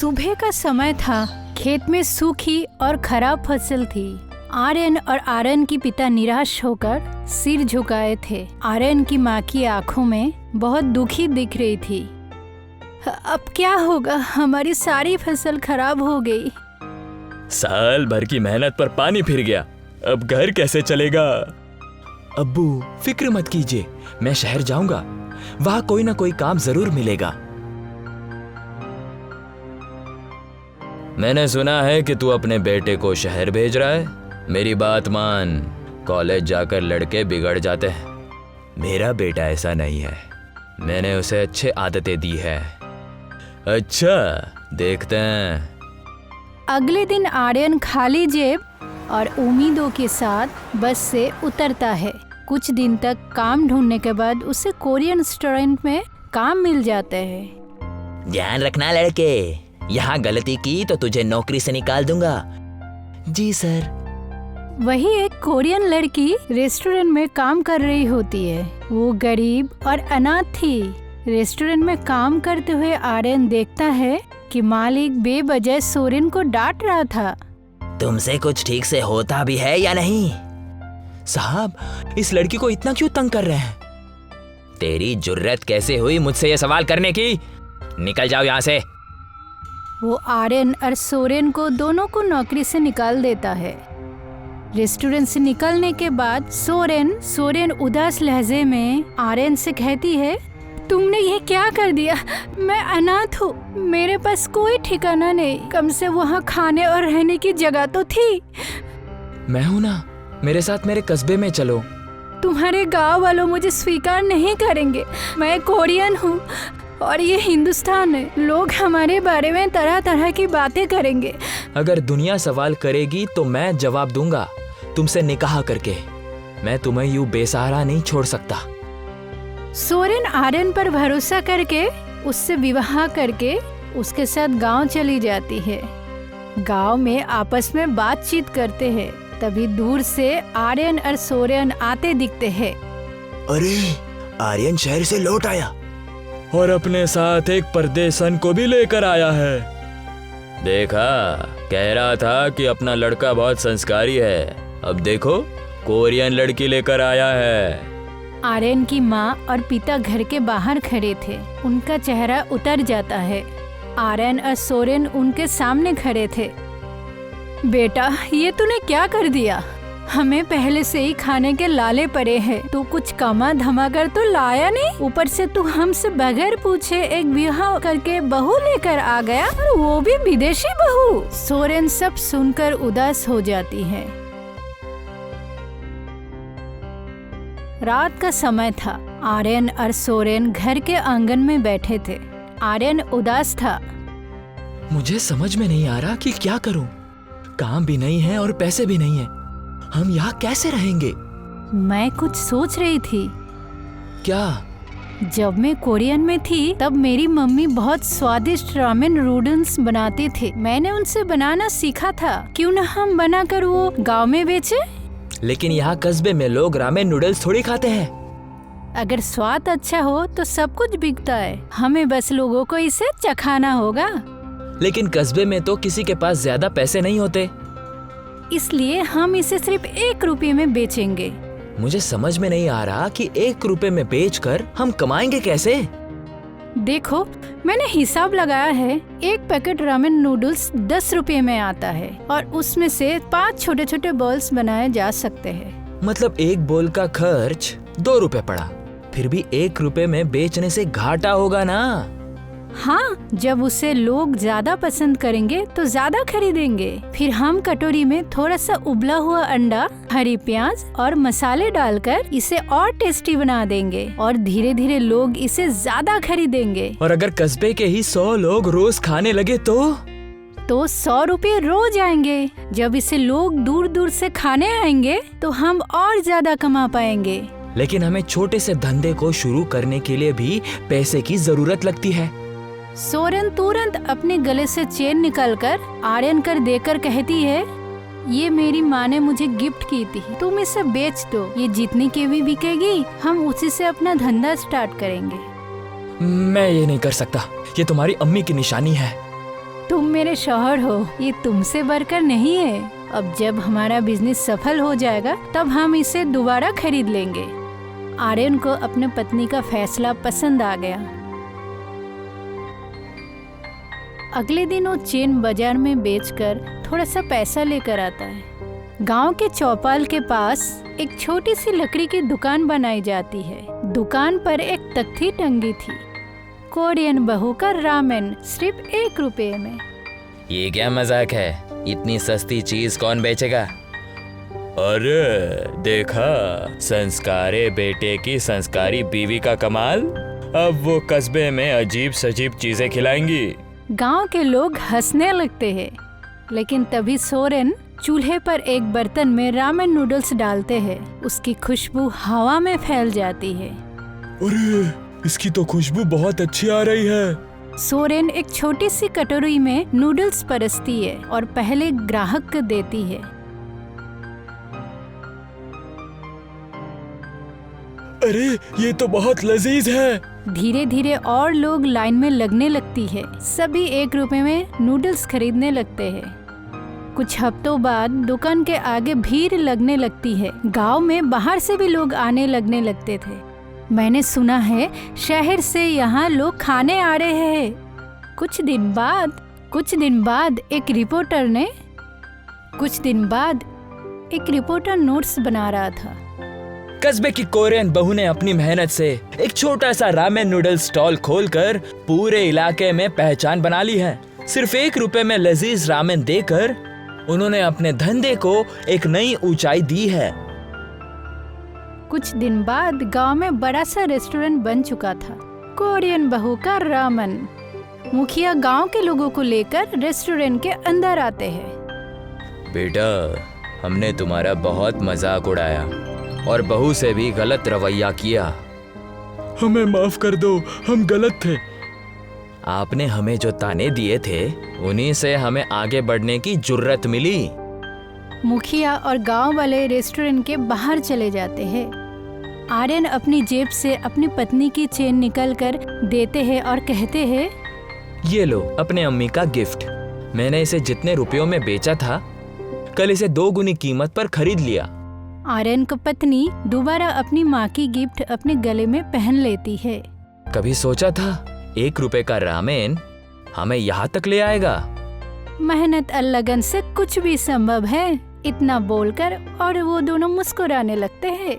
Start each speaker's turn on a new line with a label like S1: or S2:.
S1: सुबह का समय था। खेत में सूखी और खराब फसल थी। आर्यन और आर्यन की पिता निराश होकर सिर झुकाए थे। आर्यन की माँ की आंखों में बहुत दुखी दिख रही थी। अब क्या होगा, हमारी सारी फसल खराब हो गई।
S2: साल भर की मेहनत पर पानी फिर गया, अब घर कैसे चलेगा। अब्बू फिक्र मत कीजिए, मैं शहर जाऊंगा, वहां कोई ना कोई काम जरूर मिलेगा। मैंने सुना है कि तू अपने बेटे को शहर भेज रहा है। मेरी बात मान, कॉलेज जाकर लड़के बिगड़ जाते हैं। मेरा बेटा ऐसा नहीं है, मैंने उसे अच्छे आदतें दी है। अच्छा, देखते हैं।
S1: अगले दिन आर्यन खाली जेब और उम्मीदों के साथ बस से उतरता है। कुछ दिन तक काम ढूंढने के बाद उसे कोरियन रेस्टोरेंट में काम मिल जाता है।
S3: ध्यान रखना लड़के, यहाँ गलती की तो तुझे नौकरी से निकाल दूंगा। जी सर।
S1: वही एक कोरियन लड़की रेस्टोरेंट में काम कर रही होती है। वो गरीब और अनाथ थी। रेस्टोरेंट में काम करते हुए आर्यन देखता है कि मालिक बेवजह सोरेन को डांट रहा था।
S3: तुमसे कुछ ठीक से होता भी है या नहीं?
S2: साहब, इस लड़की को इतना क्यों तंग कर रहे हैं?
S3: तेरी जुर्रत कैसे हुई मुझसे ये सवाल करने की? निकल जाओ यहाँ से।
S1: वो आर्यन और सोरेन को दोनों को नौकरी से निकाल देता है। रेस्टोरेंट से निकलने के बाद सोरेन उदास लहजे में आर्यन से कहती है, तुमने ये क्या कर दिया? मैं अनाथ हूँ, मेरे पास कोई ठिकाना नहीं। कम से वहाँ खाने और रहने की जगह तो थी।
S2: मैं हूँ ना, मेरे साथ मेरे कस्बे में चलो।
S1: तुम्हारे गांव वालों मुझे स्वीकार नहीं करेंगे। मैं कोरियन हूँ और ये हिंदुस्तान है। लोग हमारे बारे में तरह तरह की बातें करेंगे।
S2: अगर दुनिया सवाल करेगी तो मैं जवाब दूंगा, तुमसे निकाह करके। मैं तुम्हें यूं बेसहारा नहीं छोड़ सकता।
S1: सोरेन आर्यन पर भरोसा करके उससे विवाह करके उसके साथ गांव चली जाती है। गांव में आपस में बातचीत करते हैं। तभी दूर से आर्यन और सोरेन आते दिखते हैं।
S3: अरे, आर्यन शहर से लौट आया
S2: और अपने साथ एक परदेसन को भी लेकर आया है। देखा, कह रहा था कि अपना लड़का बहुत संस्कारी है। अब देखो, कोरियन लड़की लेकर आया है।
S1: आर्यन की माँ और पिता घर के बाहर खड़े थे। उनका चेहरा उतर जाता है। आर्यन और सोरेन उनके सामने खड़े थे। बेटा, ये तूने क्या कर दिया? हमें पहले से ही खाने के लाले पड़े हैं। तू कुछ कमा धमा कर तो लाया नहीं। ऊपर से तू हमसे बगैर पूछे एक विवाह करके बहू लेकर आ गया, और वो भी विदेशी बहू। सोरेन सब सुनकर उदास हो जाती है। रात का समय था। आर्यन और सोरेन घर के आंगन में बैठे थे। आर्यन उदास था।
S2: मुझे समझ में नहीं आ रहा कि क्या करूं। काम भी नहीं है और पैसे भी नहीं है। हम यहाँ कैसे रहेंगे?
S1: मैं कुछ सोच रही थी।
S2: क्या?
S1: जब मैं कोरियन में थी तब मेरी मम्मी बहुत स्वादिष्ट रामेन नूडल्स बनाती थी। मैंने उनसे बनाना सीखा था। क्यों न हम बनाकर वो गांव में बेचे?
S2: लेकिन यहाँ कस्बे में लोग रामेन नूडल्स थोड़ी खाते हैं।
S1: अगर स्वाद अच्छा हो तो सब कुछ बिकता है। हमें बस लोगों को इसे चखाना होगा।
S2: लेकिन कस्बे में तो किसी के पास ज्यादा पैसे नहीं होते,
S1: इसलिए हम इसे सिर्फ 1 रुपये में बेचेंगे।
S2: मुझे समझ में नहीं आ रहा कि 1 रुपए में बेचकर हम कमाएंगे कैसे?
S1: देखो, मैंने हिसाब लगाया है। एक पैकेट रामेन नूडल्स 10 रुपये में आता है और उसमें से 5 छोटे छोटे बॉल्स बनाए जा सकते हैं।
S2: मतलब एक बोल का खर्च 2 रुपए पड़ा। फिर भी 1 रुपए में बेचने से घाटा होगा ना?
S1: हाँ, जब उसे लोग ज्यादा पसंद करेंगे तो ज्यादा खरीदेंगे। फिर हम कटोरी में थोड़ा सा उबला हुआ अंडा, हरी प्याज और मसाले डालकर इसे और टेस्टी बना देंगे और धीरे धीरे लोग इसे ज्यादा खरीदेंगे।
S2: और अगर कस्बे के ही 100 लोग रोज खाने लगे तो
S1: 100 रुपये रोज आएंगे। जब इसे लोग दूर दूर से खाने आएंगे तो हम और ज्यादा कमा पाएंगे।
S2: लेकिन हमें छोटे से धंधे को शुरू करने के लिए भी पैसे की जरूरत लगती है।
S1: सोरेन तुरंत अपने गले से चेन निकालकर आर्यन कर देकर कहती है, ये मेरी माँ ने मुझे गिफ्ट की थी, तुम इसे बेच दो। ये जितनी की भी बिकेगी हम उसी से अपना धंधा स्टार्ट करेंगे।
S2: मैं ये नहीं कर सकता, ये तुम्हारी अम्मी की निशानी है।
S1: तुम मेरे शौहर हो, ये तुमसे बढ़कर नहीं है। अब जब हमारा बिजनेस सफल हो जाएगा तब हम इसे दोबारा खरीद लेंगे। आर्यन को अपने पत्नी का फैसला पसंद आ गया। अगले दिन वो चेन बाजार में बेचकर थोड़ा सा पैसा लेकर आता है। गांव के चौपाल के पास एक छोटी सी लकड़ी की दुकान बनाई जाती है। दुकान पर एक तख्ती टंगी थी, कोरियन बहू का रामेन, सिर्फ 1 रुपये में।
S2: ये क्या मजाक है, इतनी सस्ती चीज कौन बेचेगा? अरे देखा, संस्कारे बेटे की संस्कारी बीवी का कमाल। अब वो कस्बे में अजीब सजीब चीजें खिलाएंगी।
S1: गांव के लोग हंसने लगते हैं, लेकिन तभी सोरेन चूल्हे पर एक बर्तन में रामेन नूडल्स डालते हैं। उसकी खुशबू हवा में फैल जाती है।
S2: अरे, इसकी तो खुशबू बहुत अच्छी आ रही है।
S1: सोरेन एक छोटी सी कटोरी में नूडल्स परसती है और पहले ग्राहक को देती है।
S2: अरे, ये तो बहुत लजीज है।
S1: धीरे धीरे और लोग लाइन में लगने लगती है। सभी 1 रुपए में नूडल्स खरीदने लगते हैं। कुछ हफ्तों बाद दुकान के आगे भीड़ लगने लगती है। गांव में बाहर से भी लोग आने लगने लगते थे। मैंने सुना है शहर से यहाँ लोग खाने आ रहे हैं। कुछ दिन बाद एक रिपोर्टर नोट्स बना रहा था।
S2: कस्बे की कोरियन बहू ने अपनी मेहनत से एक छोटा सा रामेन नूडल स्टॉल खोलकर पूरे इलाके में पहचान बना ली है। सिर्फ 1 रुपए में लजीज रामेन देकर उन्होंने अपने धंधे को एक नई ऊंचाई दी है।
S1: कुछ दिन बाद गांव में बड़ा सा रेस्टोरेंट बन चुका था, कोरियन बहू का रामेन। मुखिया गांव के लोगों को लेकर रेस्टोरेंट के अंदर आते हैं।
S2: बेटा, हमने तुम्हारा बहुत मजाक उड़ाया और बहू से भी गलत रवैया किया। हमें माफ कर दो, हम गलत थे। आपने हमें जो ताने दिए थे उन्हीं से हमें आगे बढ़ने की जुर्रत मिली।
S1: मुखिया और गांव वाले रेस्टोरेंट के बाहर चले जाते हैं। आर्यन अपनी जेब से अपनी पत्नी की चेन निकल कर देते हैं और कहते हैं,
S2: ये लो अपने अम्मी का गिफ्ट। मैंने इसे जितने रुपयों में बेचा था, कल इसे 2 गुनी कीमत पर खरीद लिया।
S1: आर्यन को पत्नी दोबारा अपनी माँ की गिफ्ट अपने गले में पहन लेती है।
S2: कभी सोचा था 1 रुपए का रामेन हमें यहाँ तक ले आएगा?
S1: मेहनत और लगन से कुछ भी संभव है, इतना बोलकर और वो दोनों मुस्कुराने लगते हैं।